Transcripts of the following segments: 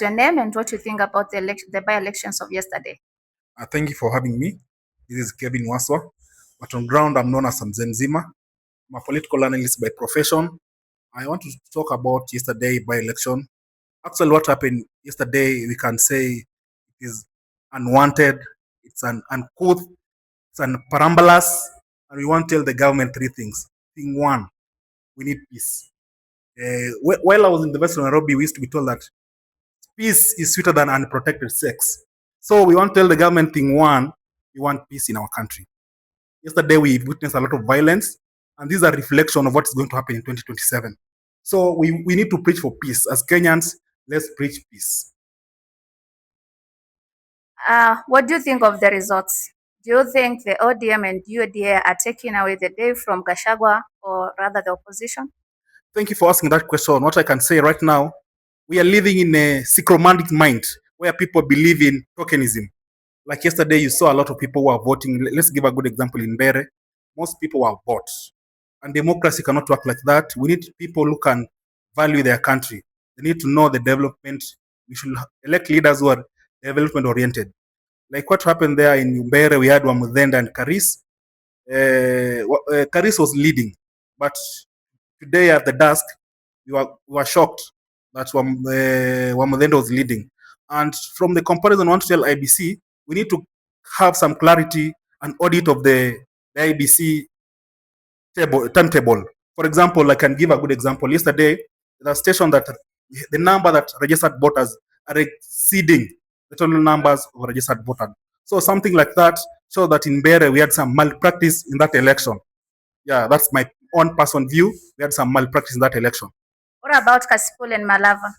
Your name and what you think about the by-elections of yesterday. Thank you for having me. This is Kevin Waswa, but on ground I'm known as Mzee Mzima. I'm a political analyst by profession. I want to talk about yesterday by-election. Actually, what happened yesterday, we can say it is unwanted, it's an uncouth, it's an parambalas, and we want to tell the government three things. Thing one, we need peace. While I was in the West of Nairobi, we used to be told that peace is sweeter than unprotected sex. So we want to tell the government thing one, we want peace in our country. Yesterday we witnessed a lot of violence, and these are reflection of what is going to happen in 2027. So we need to preach for peace. As Kenyans, let's preach peace. What do you think of the results? Do you think the ODM and UDA are taking away the day from Gachagua, or rather the opposition? Thank you for asking that question. What I can say right now, we are living in a sychromantic mind where people believe in tokenism. Like yesterday, you saw a lot of people who are voting. Let's give a good example in Bere. Most people are bought. And democracy cannot work like that. We need people who can value their country. They need to know the development. We should elect leaders who are development oriented. Like what happened there in Bere, we had Wamudenda and Karis. Karis was leading. But today at the dusk, we were shocked that Wamudenda was leading. And from the comparison, I want to tell IBC, we need to have some clarity and audit of the IBC timetable. For example, I can give a good example. Yesterday, the station that the number that registered voters are exceeding the total numbers of registered voters. So something like that, so that in Bere we had some malpractice in that election. Yeah, that's my own personal view. We had some malpractice in that election. What about Kasipul and Malava?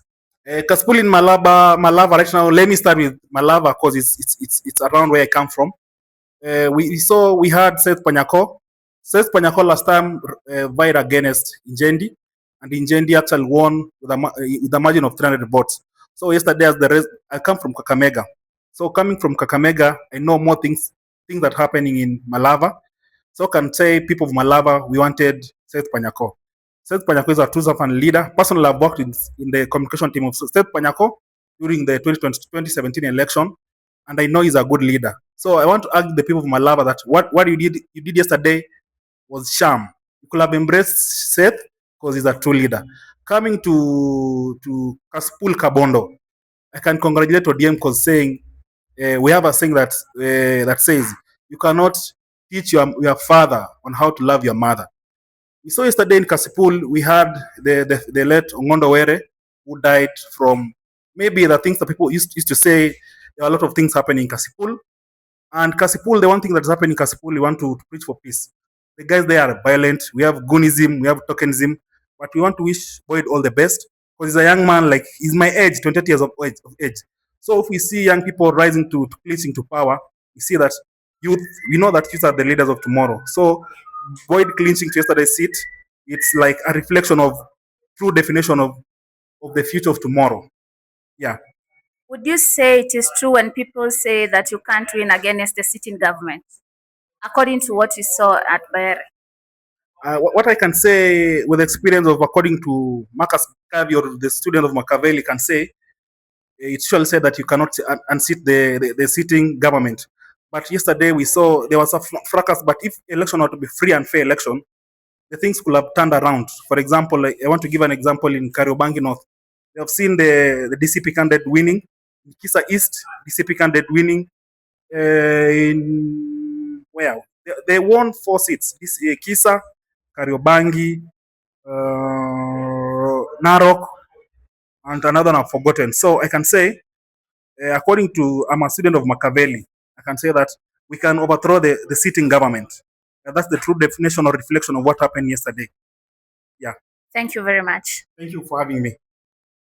Kasipul in Malava right now. Let me start with Malava because it's around where I come from. We had Seth Panyako. Seth Panyako last time vied against Injendi, and Injendi actually won with a margin of 300 votes. So yesterday, as the rest, I come from Kakamega. So coming from Kakamega, I know more things that are happening in Malava. So I can say people of Malava, we wanted Seth Panyako. Seth Panyako is a true-fan leader. Personally, I've worked in the communication team of Seth Panyako during the 2017 election, and I know he's a good leader. So I want to ask the people of Malava that what you did yesterday was sham. You could have embraced Seth because he's a true leader. Coming to Kasipul Kabondo, I can congratulate ODM because saying we have a saying that says you cannot teach your father on how to love your mother. We saw yesterday in Kasipul, we had the late Ongondo Were, who died from maybe the things that people used to say. There are a lot of things happening in Kasipul. And Kasipul, the one thing that's happening in Kasipul, we want to preach for peace. The guys there are violent. We have goonism, we have tokenism, but we want to wish Boyd all the best because he's a young man, like he's my age, 28 years of age. So if we see young people rising to clinching to power, we see that youth, we know that youth are the leaders of tomorrow. So Boyd clinching to yesterday's seat, it's like a reflection of true definition of the future of tomorrow. Yeah. Would you say it is true when people say that you can't win against the sitting government, according to what you saw at Bere? What I can say with experience of according to Marcus Garvey, or the student of Machiavelli, can say, it shall say that you cannot unseat the sitting government. But yesterday we saw there was a fracas. But if election were to be free and fair election, the things could have turned around. For example, I want to give an example in Kariobangi North. We have seen the DCP candidate winning. In Kisa East, DCP candidate winning. In where they won 4 seats. This Kisa, Kariobangi, Narok, and another one I've forgotten. So I can say, according to, I'm a student of Machiavelli, I can say that we can overthrow the sitting government. And that's the true definition or reflection of what happened yesterday. Yeah. Thank you very much. Thank you for having me.